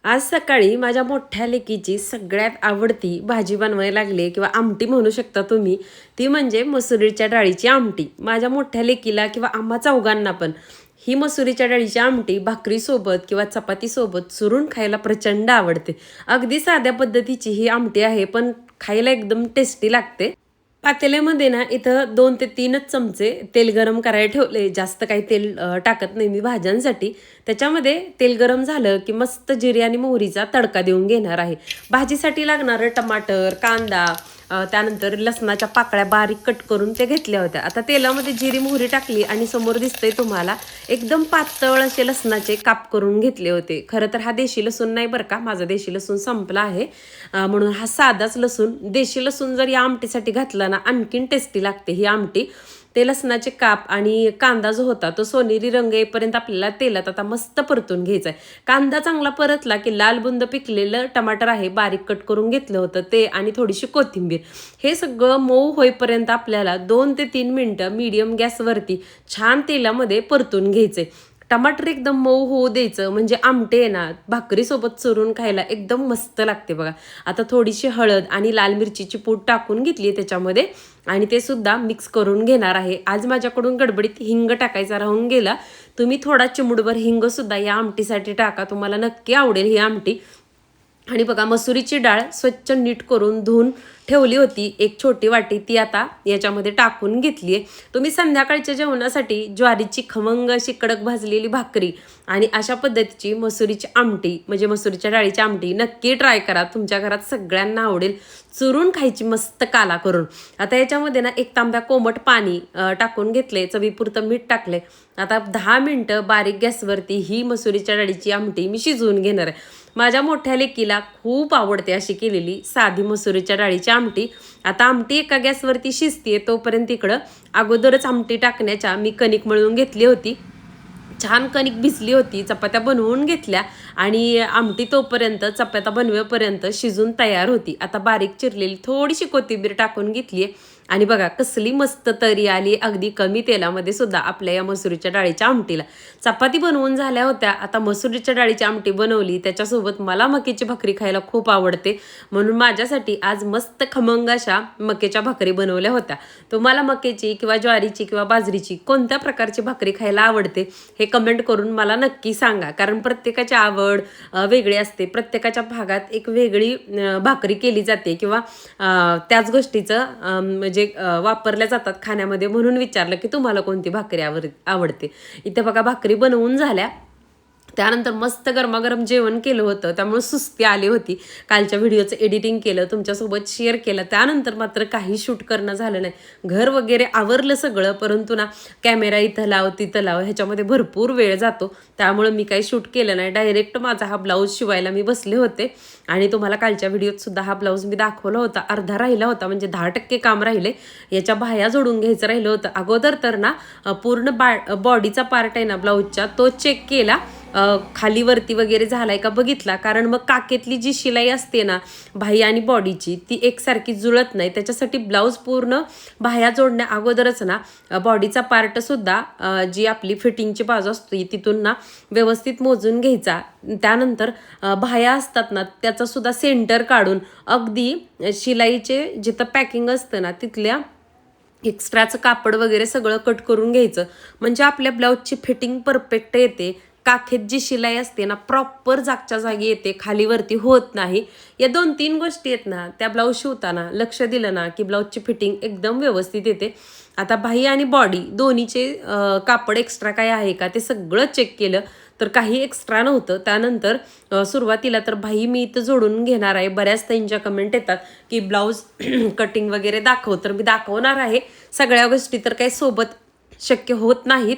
आज सकाळी माझ्या मोठ्या लेकीची सगळ्यात आवडती भाजी बनवायला लागली किंवा आमटी म्हणू शकता तुम्ही. ती म्हणजे मसुरीच्या डाळीची आमटी. माझ्या मोठ्या लेकीला किंवा आम्हा चौघांना पण ही मसुरीच्या डाळीची आमटी भाकरीसोबत किंवा चपातीसोबत चुरून खायला प्रचंड आवडते. अगदी साध्या पद्धतीची ही आमटी आहे, पण खायला एकदम टेस्टी लागते. पातेल्यामध्ये ना इथं 2 ते 3च चमचे तेल गरम करायला ठेवले. जास्त काही तेल टाकत नाही मी भाज्यांसाठी. त्याच्यामध्ये तेल गरम झालं की मस्त जिरे आणि मोहरीचा तडका देऊन घेणार आहे. भाजीसाठी लागणारं टमाटर, कांदा, त्यानंतर लसणाच्या पाकळ्या बारीक कट करून ते घेतल्या होत्या. आता तेलामध्ये जिरी मोहरी टाकली आणि समोर दिसतंय तुम्हाला एकदम पातळ असे लसणाचे काप करून घेतले होते. खरं तर हा देशी लसूण नाही बरं का, माझा देशी लसूण संपला आहे, म्हणून हा साधाच लसूण. देशी लसूण जर या आमटीसाठी घातला ना आणखीन टेस्टी लागते ही आमटी. ते लसणाचे काप आणि कांदा जो होता तो सोनेरी रंग येईपर्यंत आपल्याला तेलात आता मस्त परतून घ्यायचा आहे. कांदा चांगला परतला की लाल बुंद पिकलेलं टमाटर आहे बारीक कट करून घेतलं होतं ते आणि थोडीशी कोथिंबीर, हे सगळं मऊ होईपर्यंत आपल्याला 2 ते 3 मिनटं मीडियम गॅसवरती छान तेलामध्ये परतून घ्यायचे. टमाटर एकदम मऊ होऊ द्यायचं, म्हणजे आमटे आहे ना भाकरीसोबत चुरून खायला एकदम मस्त लागते बघा. आता थोडीशी हळद आणि लाल मिरचीची पूड टाकून घेतली त्याच्यामध्ये आणि ते सुद्धा मिक्स करून घेणार आहे. आज माझ्याकडून गडबडीत हिंग टाकायचा राहून गेला. तुम्ही थोडा चिमूटभर हिंग सुद्धा या आमटीसाठी टाका, तुम्हाला नक्की आवडेल ही आमटी. आणि बघा मसुरीची डाळ स्वच्छ नीट करून धुवून ठेवली होती एक छोटी वाटी, ती आता याच्यामध्ये टाकून घेतली आहे. तुम्ही संध्याकाळच्या जेवणासाठी ज्वारीची खमंग अशी कडक भाजलेली भाकरी आणि अशा पद्धतीची मसुरीची आमटी म्हणजे मसुरीच्या डाळीची आमटी नक्की ट्राय करा. तुमच्या घरात सगळ्यांना आवडेल. चुरून खायची मस्त काला करून. आता याच्यामध्ये ना 1 तांब्या कोमट पाणी टाकून घेतले, चवीपुरतं मीठ टाकले. आता 10 मिनटं बारीक गॅसवरती ही मसुरीच्या डाळीची आमटी मी शिजवून घेणार आहे. माझ्या मोठ्या लेकीला खूप आवडते अशी केलेली साधी मसुरीच्या डाळीची आमटी. आता आमटी एका गॅसवरती शिजते तोपर्यंत इकडं अगोदरच आमटी टाकण्याच्या मी कणिक मळून घेतली होती. छान कणिक भिजली होती, चपात्या बनवून घेतल्या आणि आमटी तोपर्यंत चपात्या बनवेपर्यंत शिजून तयार होती. आता बारीक चिरलेली थोडीशी कोथिंबीर टाकून घेतली आहे आणि बघा कसली मस्त तरी आली अगदी कमी तेलामध्ये सुद्धा आपल्या या मसुरीच्या डाळीच्या आमटीला. चपाती बनवून झाल्या होत्या, आता मसुरीच्या डाळीची आमटी बनवली. त्याच्यासोबत मला मकीची भाकरी खायला खूप आवडते, म्हणून माझ्यासाठी आज मस्त खमंग अशा मकेच्या भाकरी बनवल्या होत्या. तुम्हाला मकेची किंवा ज्वारीची किंवा बाजरीची कोणत्या प्रकारची भाकरी खायला आवडते हे कमेंट करून मला नक्की सांगा, कारण प्रत्येकाची आवड वेगळी असते. प्रत्येकाच्या भागात एक वेगळी भाकरी केली जाते किंवा त्याच गोष्टीचं म्हणजे वापरल्या जातात खाण्यामध्ये, म्हणून विचारलं की तुम्हाला कोणती भाकरी आवडते. इथे बघा भाकरी बनवून झाल्या. त्यानंतर मस्त गरमागरम जेवण केलं होतं, त्यामुळे सुस्ती आली होती. कालच्या व्हिडिओचं एडिटिंग केलं, तुमच्यासोबत शेअर केलं. त्यानंतर मात्र काही शूट करणं झालं नाही. घर वगैरे आवरलं सगळं, परंतु ना कॅमेरा इथं लाव तिथं लाव ह्याच्यामध्ये भरपूर वेळ जातो, त्यामुळे मी काही शूट केलं नाही. डायरेक्ट माझा हा ब्लाऊज शिवायला मी बसले होते आणि तुम्हाला कालच्या व्हिडिओत सुद्धा हा ब्लाऊज मी दाखवला होता. अर्धा राहिला होता, म्हणजे 10% काम राहिले. याच्या बाह्या जोडून घ्यायचं राहिलं होतं. अगोदर तर ना पूर्ण बॉडीचा पार्ट आहे ना ब्लाऊजचा तो चेक केला, खाली वरती वगैरे झालाय का बघितला, कारण मग काकेतली जी शिलाई असते ना बाह्य आणि बॉडीची ती एकसारखी जुळत नाही. त्याच्यासाठी ब्लाऊज पूर्ण बाह्या जोडण्या अगोदरच ना बॉडीचा पार्ट सुद्धा जी आपली फिटिंगची बाजू असते तिथून ना व्यवस्थित मोजून घ्यायचा. त्यानंतर बाह्या असतात ना त्याचा सुद्धा सेंटर काढून अगदी शिलाईचे जिथं पॅकिंग असतं ना तिथल्या एक्स्ट्राचं कापड वगैरे सगळं कट करून घ्यायचं, म्हणजे आपल्या ब्लाऊजची फिटिंग परफेक्ट येते. काखेत जी शिलाई असते ना प्रॉपर जागच्या जागी येते, खालीवरती होत नाही. या 2-3 गोष्टी आहेत ना त्या ब्लाऊज शिवताना लक्ष दिलं ना की ब्लाऊजची फिटिंग एकदम व्यवस्थित येते. आता बाह्य आणि बॉडी दोन्हीचे कापड एक्स्ट्रा काय आहे का ते सगळं चेक केलं, तर काही एक्स्ट्रा नव्हतं. त्यानंतर सुरुवातीला तर बाही मी इथं जोडून घेणार आहे. बऱ्याच त्यांच्या कमेंट येतात की ब्लाऊज कटिंग वगैरे दाखव, तर मी दाखवणार आहे. सगळ्या गोष्टी तर काही सोबत शक्य होत नाहीत,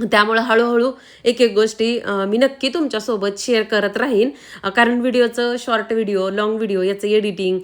त्यामुळे हळूहळू एक एक गोष्टी मी नक्की तुमच्यासोबत शेअर करत राहीन. कारण व्हिडिओचं शॉर्ट व्हिडिओ, लॉंग व्हिडिओ याचं एडिटिंग,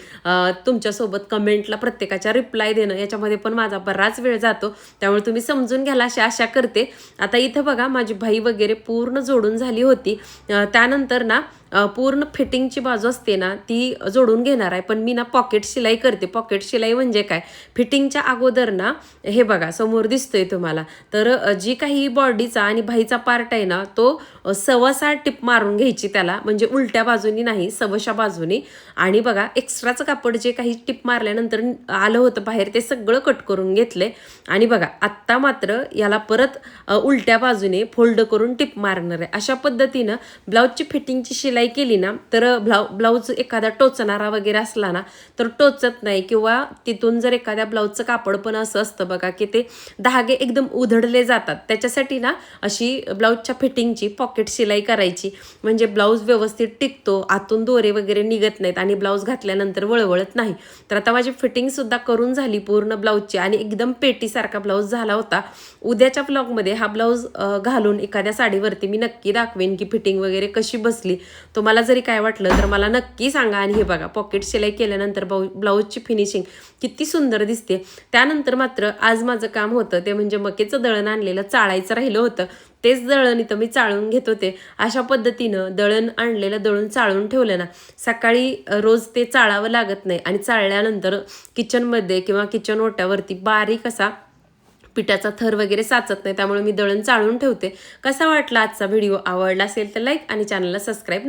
तुमच्यासोबत कमेंटला प्रत्येकाच्या रिप्लाय देणं याच्यामध्ये पण माझा बराच वेळ जातो, त्यामुळे तुम्ही समजून घ्याल अशी आशा करते. आता इथं बघा माझी बाही वगैरे पूर्ण जोडून झाली होती. त्यानंतर ना पूर्ण फिटिंगची बाजू असते ना ती जोडून घेणार आहे. पण मी ना पॉकेट शिलाई करते. पॉकेट शिलाई म्हणजे काय, फिटिंगच्या अगोदर ना हे बघा समोर दिसतोय तुम्हाला, तर जी काही बॉडीचा आणि बाहीचा पार्ट आहे ना तो 6.25 टिप मारून घ्यायची त्याला, म्हणजे उलट्या बाजूनी नाही 6.25 बाजूनी. आणि बघा एक्स्ट्राचं कापड जे काही टिप मारल्यानंतर आलं होतं बाहेर ते सगळं कट करून घेतले. आणि बघा आत्ता मात्र याला परत उलट्या बाजूने फोल्ड करून टिप मारणार आहे. अशा पद्धतीनं ब्लाऊजची फिटिंगची शिलाई केली ना तर ब्लाऊज एखादा टोचणारा वगैरे असला ना तर टोचत नाही. किंवा तिथून जर एखाद्या ब्लाऊजचं कापड पण असं असतं बघा की ते धागे एकदम उधळले जातात, त्याच्यासाठी ना अशी ब्लाऊजच्या फिटिंगची पॉकेट शिलाई करायची, म्हणजे ब्लाऊज व्यवस्थित टिकतो, आतून दोरे वगैरे निघत नाहीत आणि ब्लाऊज घातल्यानंतर वळवळत नाही. तर आता माझी फिटिंगसुद्धा करून झाली पूर्ण ब्लाऊजची आणि एकदम पेटीसारखा ब्लाऊज झाला होता. उद्याच्या ब्लॉगमध्ये हा ब्लाऊज घालून एखाद्या साडीवरती मी नक्की दाखवेन की फिटिंग वगैरे कशी बसली. तुम्हाला जरी काय वाटलं तर मला नक्की सांगा. आणि हे बघा पॉकेट शिलाई केल्यानंतर ब्लाऊजची फिनिशिंग किती सुंदर दिसते. त्यानंतर मात्र आज माझं काम होतं ते म्हणजे मकेचं दळण आणलेलं चाळायचं राहिलं होतं. तेच दळण इथं मी चाळून घेत होते. अशा पद्धतीनं दळण आणलेलं दळून चाळून ठेवलं ना सकाळी रोज ते चाळावं लागत नाही. आणि चाळल्यानंतर किचनमध्ये किंवा किचन ओट्यावरती बारीक असा पिठाचा थर वगैरे साचत नाही. त्यामुळे मी दळण चाळून ठेवते. कसा वाटला आजचा व्हिडिओ, आवडला असेल तर लाईक आणि चॅनलला सबस्क्राईब